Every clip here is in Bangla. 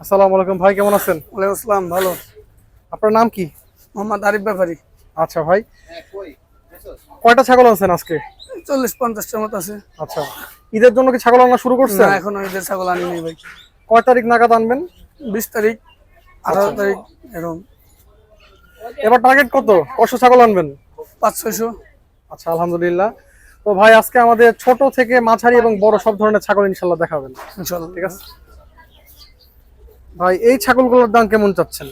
আসসালামু আলাইকুম ভাই, কেমন আছেন? ওয়ালাইকুম আসসালাম, ভালো। আপনার নাম কি? মোহাম্মদ আরিফ ব্যাপারী। আচ্ছা ভাই, কয়টা ছাগল আনছেন আজকে? 40-50টার মতো আছে। আচ্ছা, ঈদের জন্য কি ছাগল আনা শুরু না, করছেন? এখনো ঈদের ছাগল আনিনি ভাই। কয় তারিখ নাগাদ আনবেন? 20 তারিখ, 18 তারিখ এরকম। এবার টার্গেট কত? কয়শো ছাগল আনবেন? 500-600। আচ্ছা, আলহামদুলিল্লাহ। তো ভাই, আজকে আমাদের ছোট থেকে মাঝারি এবং বড় সব ধরনের ছাগল ইনশাল্লাহ দেখাবেন, ইনশাআল্লাহ। ঠিক আছে ভাই? এই ছাগলগুলোর দাম কেমন চাচ্ছেন?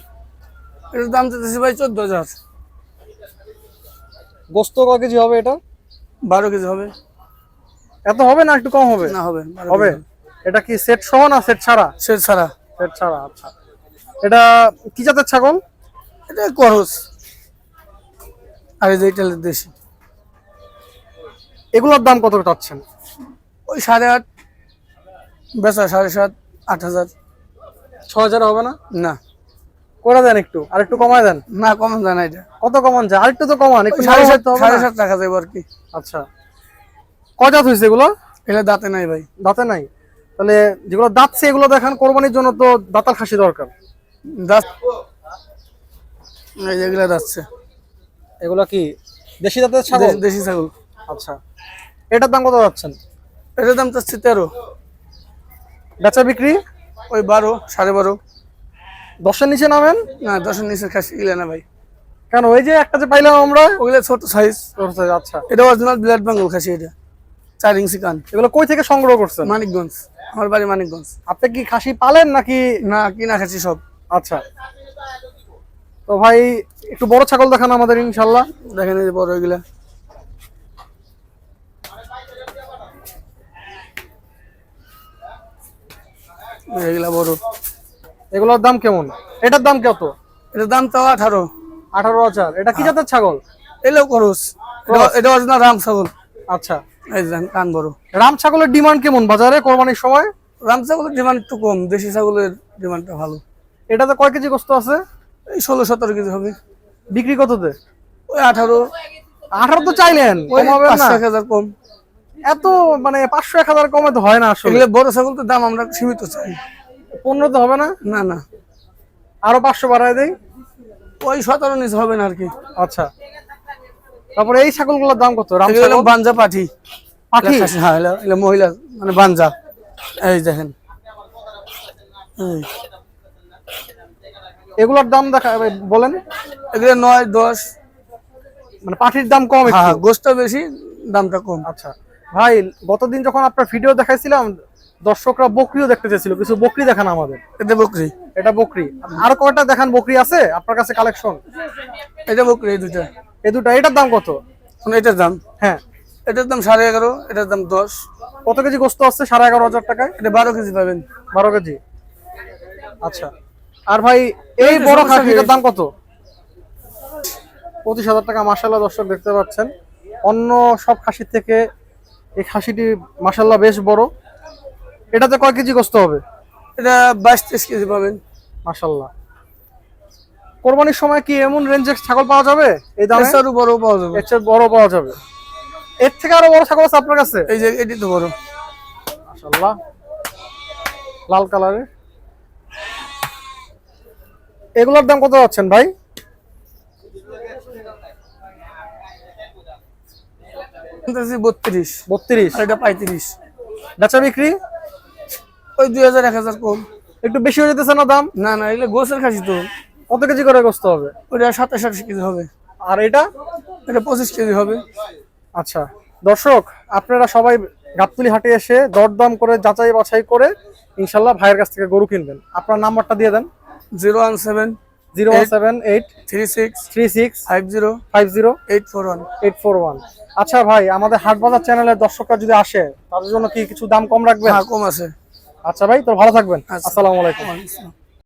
এটার দাম চাইতেছি ভাই 14,000। গোস্ত কয় কেজি হবে এটা? 12 কেজি হবে। এত হবে না, একটু কম হবে? না, হবে 12 হবে। কেজি। এটা কি সেট সহ না সেট ছাড়া? সে ছাড়া। সেট ছাড়া, আচ্ছা। এটা কি জাতের ছাগল? এটা করস। আর এই যে এটা দেশি। এগুলোর দাম কত চাচ্ছেন? ওই 8.5, বেচা 7.5, 8,000। 6,000 হবে না? না করে দেন একটু, আর একটু কমায় দেন। না, কমান যায় না। এটা কত কমান যায়? আরেকটু তো কমান, একটু নরম হতে হবে না? 7.5 টাকা যাবে আর কি। আচ্ছা, কয় দাঁত হয়েছে এগুলো? এটা দাঁতে নাই ভাই। দাঁতে নাই? তাহলে যেগুলো দাঁতছে এগুলো দেখান, কোরবানির জন্য তো দাঁতাল খাসি দরকার। দাঁত এই যেগুলা যাচ্ছে এগুলো কি দেশি জাতের ছাগল? দেশি ছাগল। আচ্ছা, এটার দাম কত যাচ্ছেন? এটার দাম চাচ্ছি 13। বেচা বিক্রি? ওই 12, 12.5। 10-এর নিচে নামেন না, 10-এর নিচের খাসি গিলা না ভাই। কেন? ওই যে একটা যে পাইলাম আমরা। ওগুলা ছোট সাইজ। আচ্ছা, এটা অরিজিনাল ব্লাড বেঙ্গল খাসি। এটা 4 ইঞ্চি কান। এগুলো কই থেকে সংগ্রহ করছেন? মানিকগঞ্জ, আমার বাড়ি মানিকগঞ্জ। আপনি কি খাসি পালেন নাকি? না, কিনা খাসি সব। আচ্ছা, তো ভাই একটু বড় ছাগল দেখান আমাদের ইনশাল্লাহ। দেখেন এই যে বড় এগুলা। এগুলা বড়। এগুলোর দাম কেমন? এটার দাম কত? এটার দাম তো 18। 18,000। এটা কি জাতের ছাগল? এলেও খরচ। এটা অরিজিনাল রাম ছাগল। আচ্ছা, এই যে কান বড়। রাম ছাগলের ডিমান্ড কেমন বাজারে কোরবানির সময়? রাম ছাগলের ডিমান্ড একটু কম, দেশি ছাগলের ডিমান্ডটা ভালো। এটাতে কয় কেজি গোস্ত আছে? এই 16-17 কেজি হবে। বিক্রি কততে? ওই 18। 18 তো চাইলেন, ওই কম হবে না? 500-1000 কম। এত মানে 500-1000 কমে তো হয় না আসলে। এগুলো বড় ছাগল তো দাম আমরা সীমিত চাই। 15 তো হবে না? না না, আরো 500 বাড়ায় দেই। ওই 17 নিচে হবে না আর কি। আচ্ছা, তারপরে এই ছাগলগুলোর দাম কত? রাম এগুলো ছাগল? বাঞ্জা পাঠি। পাঠি? হ্যাঁ, এগুলো মহিলা মানে বাঞ্জা। এই দেখেন এই। এগুলোর দাম দেখা বলেন। এগুলো 9-10। মানে পাঠির দাম কম একটু। হ্যাঁ, গোস্ত বেশি, দামটা কম। আচ্ছা ভাই, গতদিন যখন আপনার ভিডিও দেখাইছিলাম দর্শকরা বকরিও দেখতে চেয়েছিল, কিছু বকরি দেখান আমাদের। এটা বকরি। এটা বকরি। আর কয়টা দেখান বকরি আছে আপনার কাছে কালেকশন? এটা বকরি, এই দুটা। এই দুটা। এটার দাম কত? এটার দাম, হ্যাঁ, এটার দাম 11.5, এটার দাম 10। কত কেজি গোস্ত আছে 11,500 টাকায়? এটা 12 কেজি পাবেন। 12 কেজি। আচ্ছা, আর ভাই এই বড় খাসিটার দাম কত? 25,000 টাকা। মাশাআল্লাহ, দর্শক দেখতে পাচ্ছেন অন্য সব খাসির থেকে এই খাসিটি মাশাআল্লাহ বেশ বড়। এটাতে কয় কেজি গোস্ত হবে? এটা 22-23 কেজি পাবেন। মাশাআল্লাহ। কোরবানির সময় কি এমন রেঞ্জের ছাগল পাওয়া যাবে এই দামে? এর চেয়ে বড় পাওয়া যাবে। এর চেয়ে বড় পাওয়া যাবে? এর থেকে আরো বড় ছাগল আছে আপনার কাছে? এই যে এটি তো বড়। মাশাআল্লাহ, লাল কালারের। এগুলোর দাম কত যাচ্ছেন ভাই? এটা 32। 32। আর এটা 35। বেচা বিক্রি? ওই 2000-1000 কম। একটু বেশি হয়ে যেতেছে না দাম? না না, এগুলো গোছের খাসি তো। কত কেজি করে গোস্ত হবে? ওটা 27-28 কেজি হবে। আর এটা? এটা 25 কেজি হবে। আচ্ছা, দর্শক আপনারা সবাই গাবতলী হাটে এসে দরদাম করে যাচাই বাছাই করে ইনশাল্লাহ ভাইয়ের কাছ থেকে গরু কিনবেন। আপনার নাম্বারটা দিয়ে দেন। 017 017 36 36 50 50 841। 841। আচ্ছা ভাই, আমাদের হাটবাজার চ্যানেলের দর্শকরা যদি আসে তাদের জন্য কি কিছু দাম কম রাখবেন? হ্যাঁ, কম আছে। আচ্ছা ভাই, তো ভালো থাকবেন। আচ্ছা। আসসালামু আলাইকুম। ওয়ালাইকুম আসসালাম।